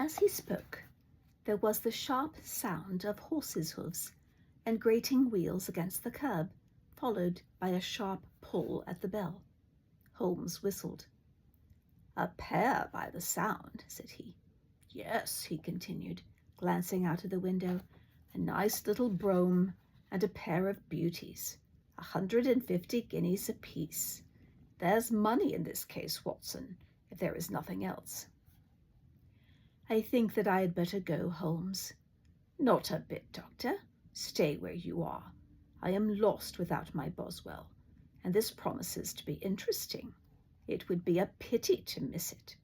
As he spoke, there was the sharp sound of horses' hoofs and grating wheels against the curb, followed by a sharp pull at the bell. Holmes whistled. "A pair by the sound," said he. "Yes," he continued, glancing out of the window, "a nice little brougham and a pair of beauties. 150 guineas apiece. There's money in this case, Watson, if there is nothing else." "I think that I had better go, Holmes." "Not a bit, Doctor. Stay where you are. I am lost without my Boswell, and this promises to be interesting. It would be a pity to miss it."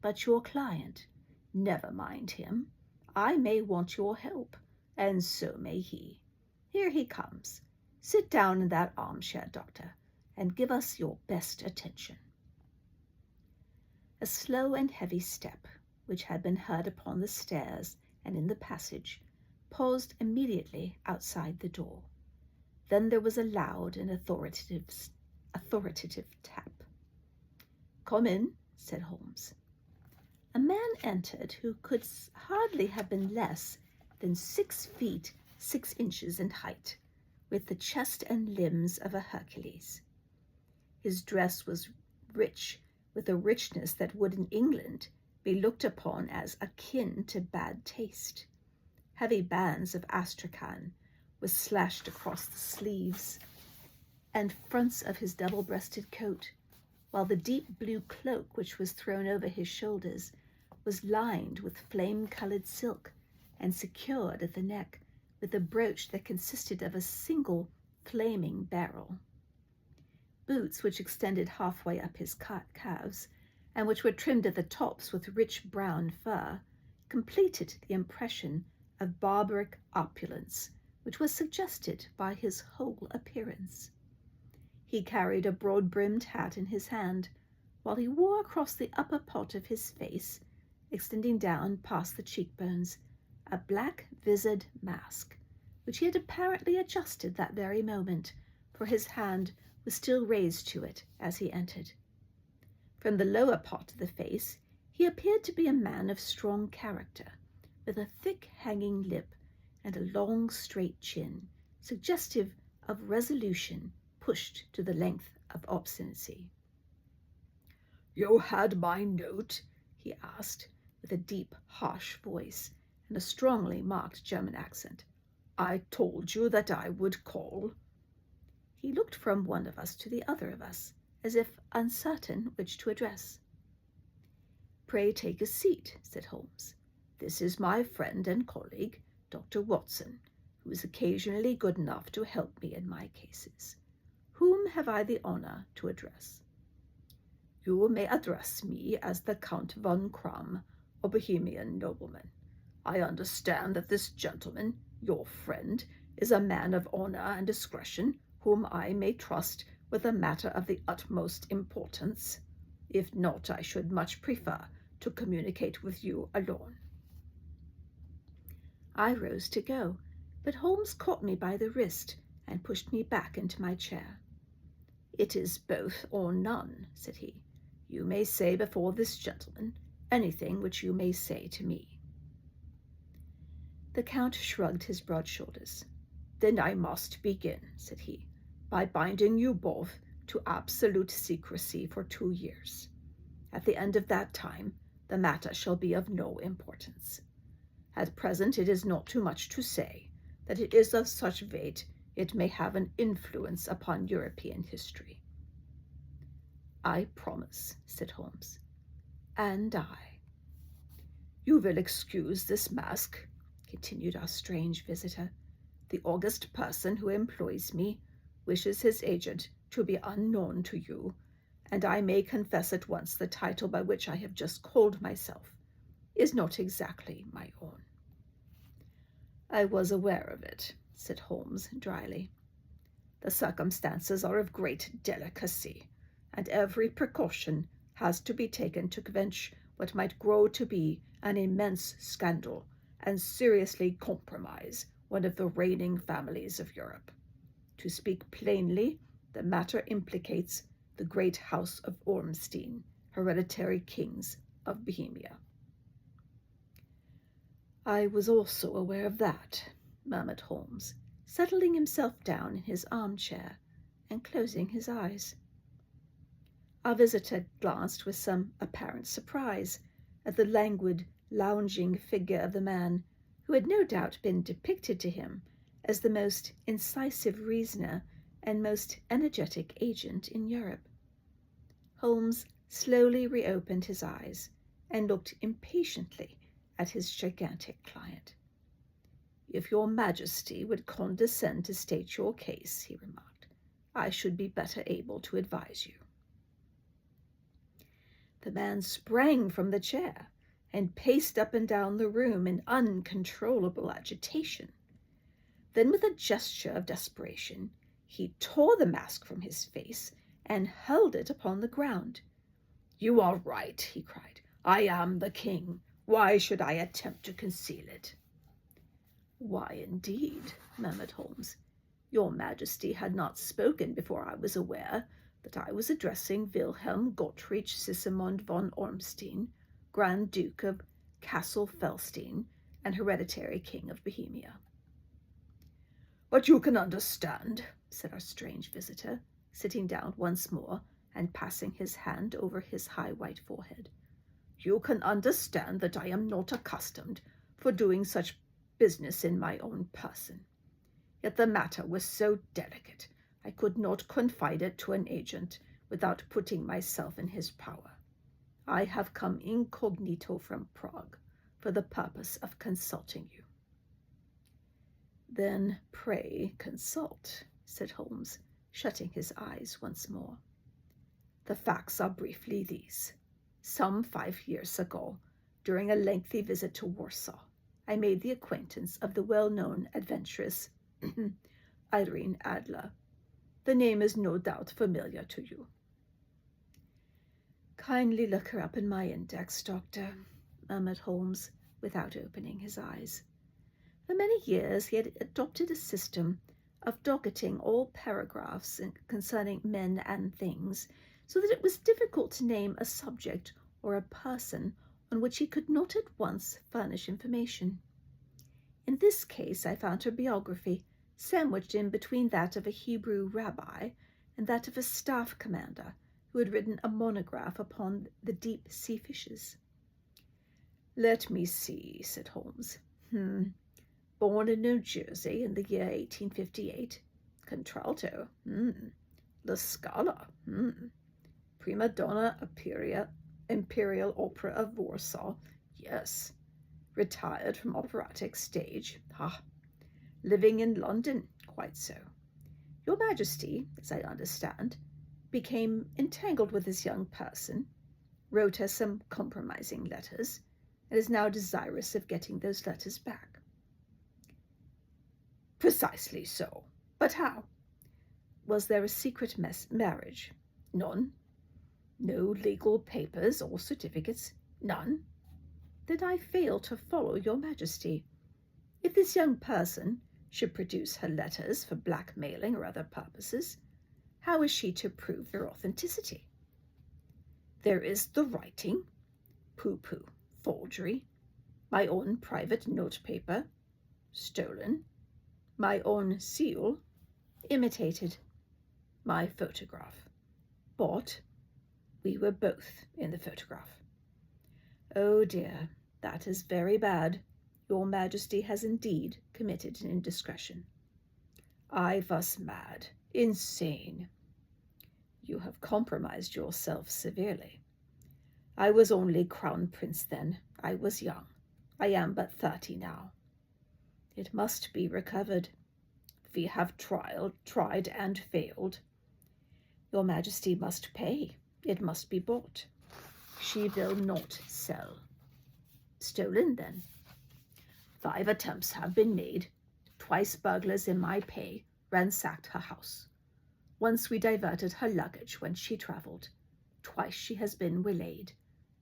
"But your client—" "Never mind him. I may want your help, and so may he. Here he comes. Sit down in that armchair, Doctor, and give us your best attention." A slow and heavy step, which had been heard upon the stairs and in the passage, paused immediately outside the door. Then there was a loud and authoritative tap. "Come in," said Holmes. A man entered who could hardly have been less than 6 feet 6 inches in height, with the chest and limbs of a Hercules. His dress was rich, with a richness that would in England be looked upon as akin to bad taste. Heavy bands of astrakhan were slashed across the sleeves and fronts of his double-breasted coat, while the deep blue cloak which was thrown over his shoulders was lined with flame-colored silk and secured at the neck with a brooch that consisted of a single flaming beryl. Boots which extended halfway up his calves, and which were trimmed at the tops with rich brown fur, completed the impression of barbaric opulence which was suggested by his whole appearance. He carried a broad-brimmed hat in his hand, while he wore across the upper part of his face, extending down past the cheekbones, a black-visored mask, which he had apparently adjusted that very moment, for his hand was still raised to it as he entered. From the lower part of the face he appeared to be a man of strong character, with a thick hanging lip and a long straight chin, suggestive of resolution pushed to the length of obstinacy. "You had my note?" he asked, with a deep, harsh voice and a strongly marked German accent. "I told you that I would call." He looked from one of us to the other of us, as if uncertain which to address. "Pray take a seat," said Holmes. "This is my friend and colleague, Dr. Watson, who is occasionally good enough to help me in my cases. Whom have I the honor to address?" "You may address me as the Count von Kramm, a Bohemian nobleman. I understand that this gentleman, your friend, is a man of honor and discretion, whom I may trust with a matter of the utmost importance. If not, I should much prefer to communicate with you alone." I rose to go, but Holmes caught me by the wrist and pushed me back into my chair. "It is both or none," said he. "You may say before this gentleman anything which you may say to me." The Count shrugged his broad shoulders. "Then I must begin," said he, "by binding you both to absolute secrecy for 2 years. At the end of that time, the matter shall be of no importance. At present, it is not too much to say that it is of such weight it may have an influence upon European history." "I promise," said Holmes. "And I." "You will excuse this mask," continued our strange visitor. "The august person who employs me wishes his agent to be unknown to you, and I may confess at once the title by which I have just called myself is not exactly my own." "I was aware of it," said Holmes dryly. "The circumstances are of great delicacy, and every precaution has to be taken to quench what might grow to be an immense scandal and seriously compromise one of the reigning families of Europe. To speak plainly, the matter implicates the great house of Ormstein, hereditary kings of Bohemia." I was also aware of that, murmured Holmes, settling himself down in his armchair and closing his eyes. Our visitor glanced with some apparent surprise at the languid, lounging figure of the man who had no doubt been depicted to him as the most incisive reasoner and most energetic agent in Europe. Holmes slowly reopened his eyes and looked impatiently at his gigantic client. "If your Majesty would condescend to state your case," he remarked, "I should be better able to advise you." The man sprang from the chair and paced up and down the room in uncontrollable agitation. Then, with a gesture of desperation, he tore the mask from his face and hurled it upon the ground. "You are right," he cried. "I am the king. Why should I attempt to conceal it?" "Why, indeed," murmured Holmes. "Your Majesty had not spoken before I was aware that I was addressing Wilhelm Gottfried Sigismund von Ormstein, Grand Duke of Cassel-Felstein and hereditary King of Bohemia." "But you can understand," said our strange visitor, sitting down once more and passing his hand over his high white forehead. "You can understand that I am not accustomed for doing such business in my own person. Yet the matter was so delicate, I could not confide it to an agent without putting myself in his power. I have come incognito from Prague for the purpose of consulting you." "Then pray consult," said Holmes, shutting his eyes once more. "The facts are briefly these. Some 5 years ago, during a lengthy visit to Warsaw, I made the acquaintance of the well-known adventuress Irene Adler. The name is no doubt familiar to you." "Kindly look her up in my index, Doctor," murmured Holmes, without opening his eyes. For many years he had adopted a system of docketing all paragraphs concerning men and things, so that it was difficult to name a subject or a person on which he could not at once furnish information. In this case I found her biography sandwiched in between that of a Hebrew rabbi and that of a staff commander who had written a monograph upon the deep-sea fishes. "Let me see," said Holmes. Born in New Jersey in the year 1858. Contralto. La Scala. Prima donna Imperial Opera of Warsaw. Yes. Retired from operatic stage. Living in London. Quite so. Your Majesty, as I understand, became entangled with this young person, wrote her some compromising letters, and is now desirous of getting those letters back." "Precisely so. But how?" "Was there a secret marriage?" "None." "No legal papers or certificates?" "None." "Then I fail to follow your Majesty. If this young person should produce her letters for blackmailing or other purposes, how is she to prove their authenticity?" "There is the writing. Pooh-pooh. Forgery. My own private notepaper. Stolen. My own seal. Imitated. My photograph. Bought. We were both in the photograph." "Oh dear, that is very bad. Your Majesty has indeed committed an indiscretion." "I was mad. Insane." "You have compromised yourself severely." "I was only crown prince then. I was young. I am but 30 now." "It must be recovered." "We have tried and failed." "Your Majesty must pay. It must be bought." "She will not sell." "Stolen, then?" 5 attempts have been made. Twice burglars in my pay ransacked her house. Once we diverted her luggage when she traveled. Twice she has been waylaid.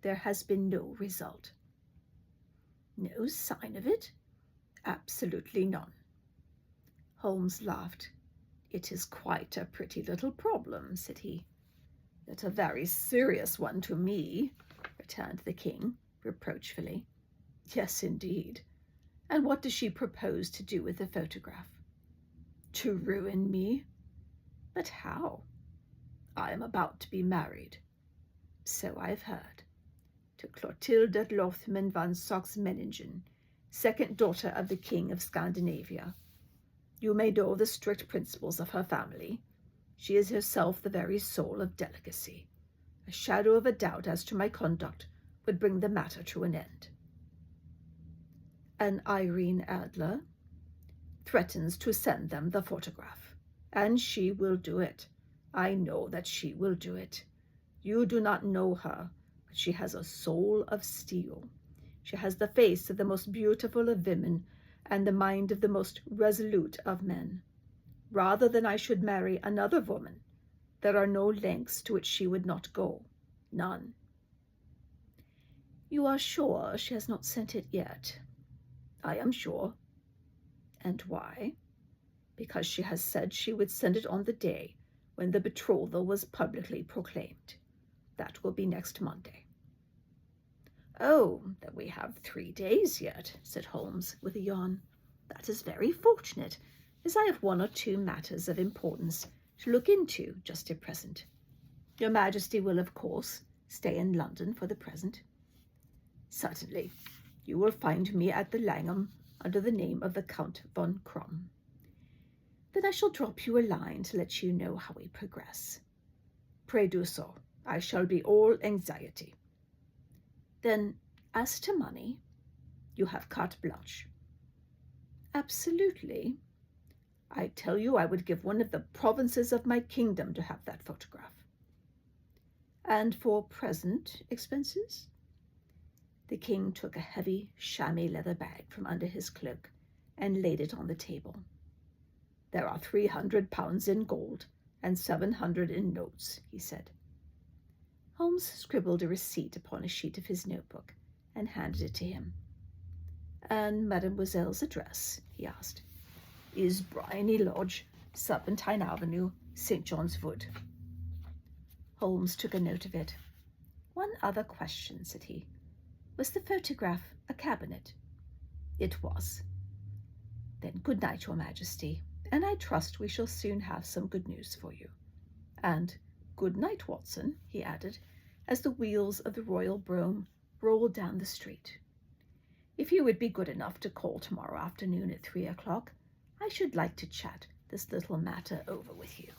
There has been no result." "No sign of it?" "Absolutely none." Holmes laughed. "It is quite a pretty little problem," said he. "Yet a very serious one to me," returned the king, reproachfully. "Yes, indeed. And what does she propose to do with the photograph? To ruin me. But how? I am about to be married, so I've heard, to Clotilde Lothman van Saxe-Meiningen, second daughter of the King of Scandinavia. You may know the strict principles of her family. She is herself the very soul of delicacy. A shadow of a doubt as to my conduct would bring the matter to an end. And Irene Adler threatens to send them the photograph, and she will do it. I know that she will do it. You do not know her, but she has a soul of steel. She has the face of the most beautiful of women and the mind of the most resolute of men. Rather than I should marry another woman, there are no lengths to which she would not go. None. You are sure she has not sent it yet? I am sure. And why? Because she has said she would send it on the day when the betrothal was publicly proclaimed. That will be next Monday. Oh, then we have 3 days yet, said Holmes with a yawn. That is very fortunate, as I have 1 or 2 matters of importance to look into just at present. Your Majesty will, of course, stay in London for the present. Certainly. You will find me at the Langham under the name of the Count von Krumm. Then I shall drop you a line to let you know how we progress. Pray do so. I shall be all anxiety. Then, as to money, you have carte blanche. Absolutely. I tell you I would give one of the provinces of my kingdom to have that photograph. And for present expenses? The king took a heavy chamois leather bag from under his cloak and laid it on the table. There are 300 pounds in gold and 700 in notes, he said. Holmes scribbled a receipt upon a sheet of his notebook and handed it to him. And mademoiselle's address, he asked, is Briony Lodge, Serpentine Avenue, St. John's Wood. Holmes took a note of it. One other question, said he. Was the photograph a cabinet? It was. Then good night, Your Majesty, and I trust we shall soon have some good news for you. And good night, Watson, he added, as the wheels of the royal brougham rolled down the street. If you would be good enough to call tomorrow afternoon at 3 o'clock, I should like to chat this little matter over with you.